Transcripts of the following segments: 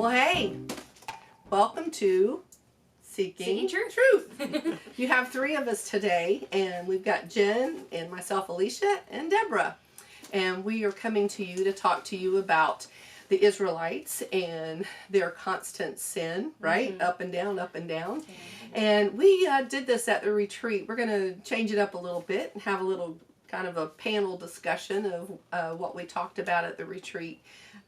Well, hey, welcome to Seeking Truth. You have three of us today, and we've got Jen and myself, Elicia, and Deborah. And we are coming to you to talk to you about the Israelites and their constant sin, right? Mm-hmm. Up and down, up and down. Mm-hmm. And we did this at the retreat. We're going to change it up a little bit and have a little kind of a panel discussion of what we talked about at the retreat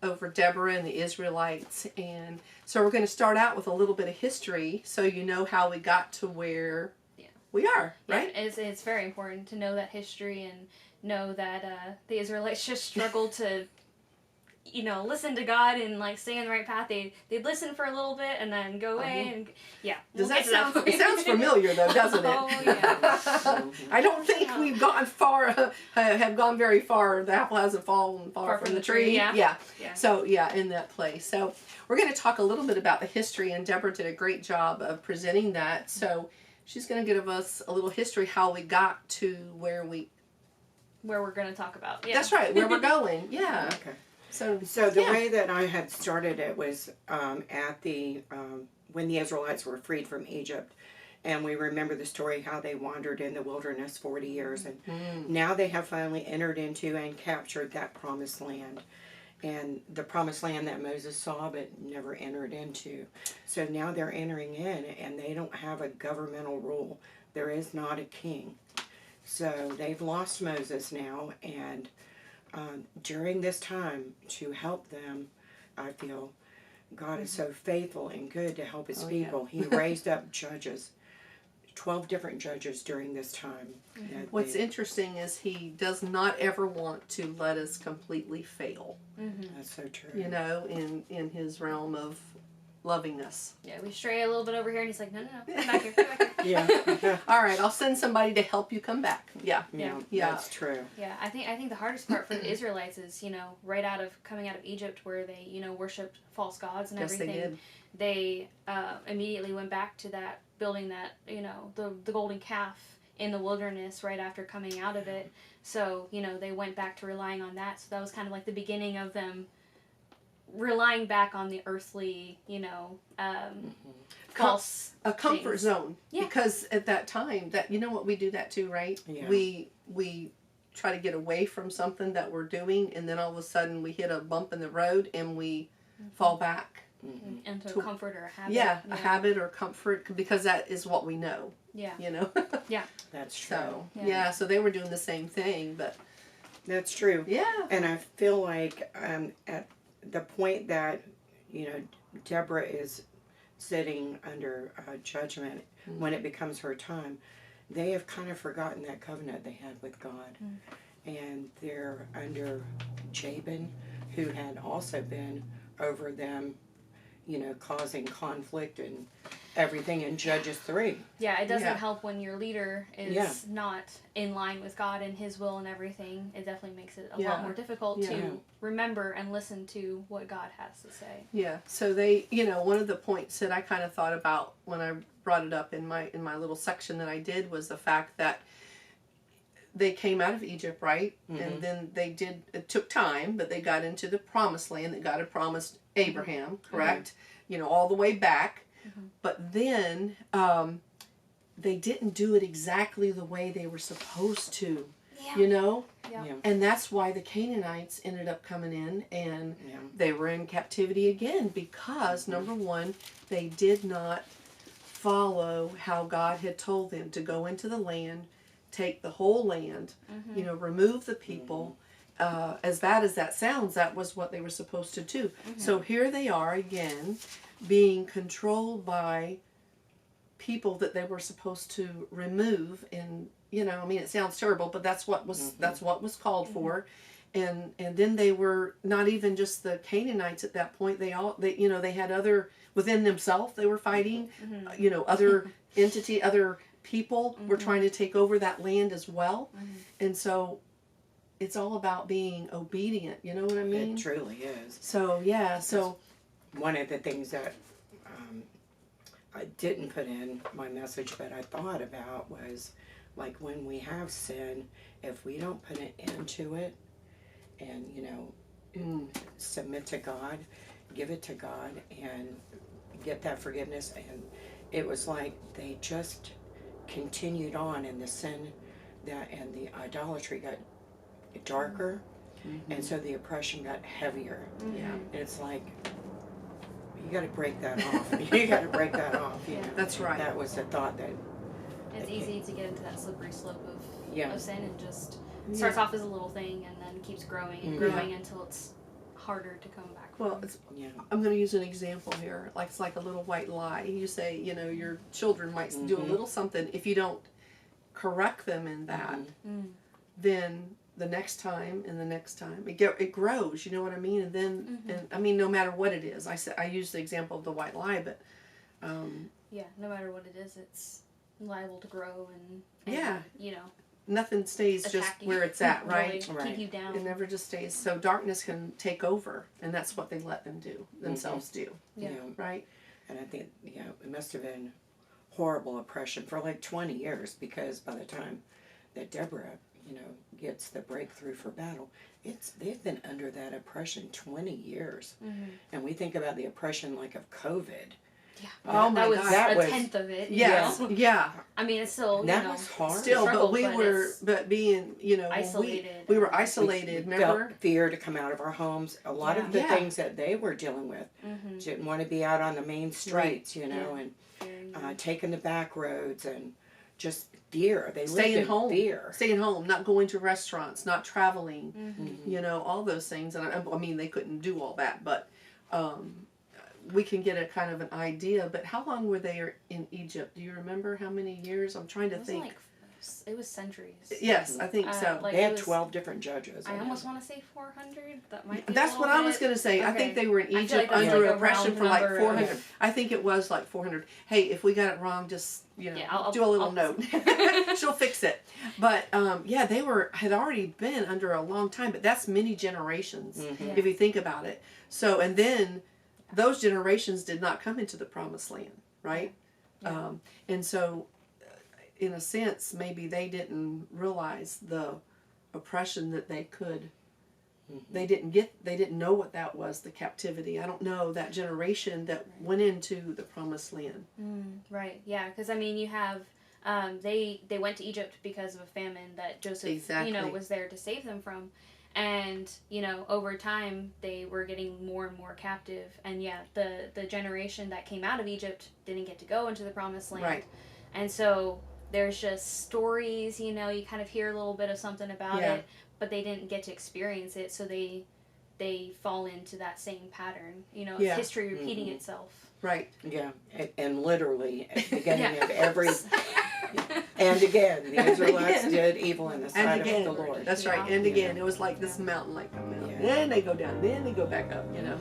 over Deborah and the Israelites. And so we're going to start out with a little bit of history so you know how we got to where we are, right? Yeah, it's very important to know that history and know that the Israelites just struggled to, listen to God and like stay on the right path. They'd listen for a little bit and then go away and Does that sound? It sounds familiar though, doesn't it? Oh yeah. I don't think we've gone far. Have gone very far. The apple hasn't fallen far from the tree. Yeah. So in that place. So we're going to talk a little bit about the history, and Deborah did a great job of presenting that. So she's going to give us a little history how we got to where we're going to talk about. Yeah. That's right. Where we're going. Yeah. Okay. So the way that I had started it was at the when the Israelites were freed from Egypt, and we remember the story how they wandered in the wilderness 40 years, and now they have finally entered into and captured that promised land, and the promised land that Moses saw but never entered into. So now they're entering in, and they don't have a governmental rule. There is not a king. So they've lost Moses now, and during this time, to help them, I feel God is so faithful and good to help his people. Yeah. He raised up judges, 12 different judges during this time. What's interesting is he does not ever want to let us completely fail. That's so true. In his realm of loving us. Yeah, we stray a little bit over here, and he's like, no, come back here. Yeah. All right, I'll send somebody to help you come back. Yeah. That's true. Yeah, I think the hardest part for the Israelites is, right coming out of Egypt, where they, worshipped false gods and everything. Yes, they immediately went back to that, building that, the golden calf in the wilderness right after coming out of it. So, they went back to relying on that. So that was kind of like the beginning of them relying back on the earthly, false a comfort things. Zone. Yeah. Because at that time, that what we do that too, right? Yeah. We try to get away from something that we're doing, and then all of a sudden we hit a bump in the road and we fall back into a comfort or a habit. Yeah, a habit or comfort, because that is what we know. Yeah. Yeah. That's true. So so they were doing the same thing, but that's true. Yeah. And I feel like at the point that Deborah is sitting under judgment, when it becomes her time, they have kind of forgotten that covenant they had with God, and they're under Jabin, who had also been over them, causing conflict and everything in Judges 3. Yeah, it doesn't help when your leader is not in line with God and his will and everything. It definitely makes it a lot more difficult to remember and listen to what God has to say. Yeah, so they, one of the points that I kind of thought about when I brought it up in my little section that I did was the fact that they came out of Egypt, right? And then it took time, but they got into the promised land that God had promised Abraham, correct? All the way back. But then they didn't do it exactly the way they were supposed to, And that's why the Canaanites ended up coming in, and they were in captivity again, because number one, they did not follow how God had told them to go into the land, take the whole land, remove the people. As bad as that sounds, that was what they were supposed to do. So here they are again, being controlled by people that they were supposed to remove. And it sounds terrible, but that's what was called for. And then they were not even just the Canaanites at that point. They had other within themselves. They were fighting. Other other people were trying to take over that land as well. And so it's all about being obedient. You know what I mean? It truly is. So one of the things that I didn't put in my message, but I thought about was, like, when we have sin, if we don't put an end to it and, submit to God, give it to God and get that forgiveness. And it was like they just continued on, and the sin and the idolatry got darker, and so the oppression got heavier. Yeah. And it's like, you got to break that off. You got to break that off. You know? That's right. That was the thought that. It's easy to get into that slippery slope Yeah. of sin, and just starts off as a little thing and then keeps growing and growing until it's harder to come back from. Well, I'm going to use an example here. Like, it's like a little white lie. You say, you know, your children might do a little something. If you don't correct them in that, then the next time and the next time it grows. You know what I mean? And then, and I mean, no matter what it is, I use the example of the white lie, but yeah, no matter what it is, it's liable to grow and you know, nothing stays just where it's at, right? Really keep you down. It never just stays. So darkness can take over, and that's what they let them do themselves do. Yeah. You know, Right. and I think it must have been horrible oppression for like 20 years, because by the time that Deborah, gets the breakthrough for battle, they've been under that oppression 20 years. And we think about the oppression like of COVID. Yeah. Oh my was God. That a was, tenth of it. Yes. You know? Yeah. I mean, it's still, that was hard. Still, struggle, but we were, but being, isolated. we were isolated, We remember? felt fear to come out of our homes. A lot of the things that they were dealing with. Didn't want to be out on the main streets, and taking the back roads, and just fear. They lived in home. fear. Staying home, not going to restaurants, not traveling, all those things. And I mean, they couldn't do all that, but we can get a kind of an idea. But how long were they in Egypt? Do you remember how many years? I'm trying to think. It was centuries. Yes, I think so. They had 12 different judges. I almost want to say 400. That might be That's what I was going to say. Okay. I think they were in Egypt like under a oppression for round like number 400. I think it was like 400. Hey, if we got it wrong, just I'll do a little note. She'll fix it. But they had already been under a long time. But that's many generations if you think about it. So, and then those generations did not come into the promised land, right? Yeah. And so, in a sense, maybe they didn't realize the oppression that they could. They didn't know what that was, the captivity. I don't know, that generation that went into the promised land. Right, yeah, because I mean, you have, they went to Egypt because of a famine that Joseph, was there to save them from. And, over time, they were getting more and more captive. And yeah, the generation that came out of Egypt didn't get to go into the promised land. Right. And so there's just stories, you kind of hear a little bit of something about it, but they didn't get to experience it, so they fall into that same pattern, of history repeating itself. Right. Yeah, and literally at the beginning of every... And again, the Israelites did evil in the sight of the Lord. That's right. And again, it was like this mountain, like a mountain. Yeah. Then they go down. Then they go back up, Yeah.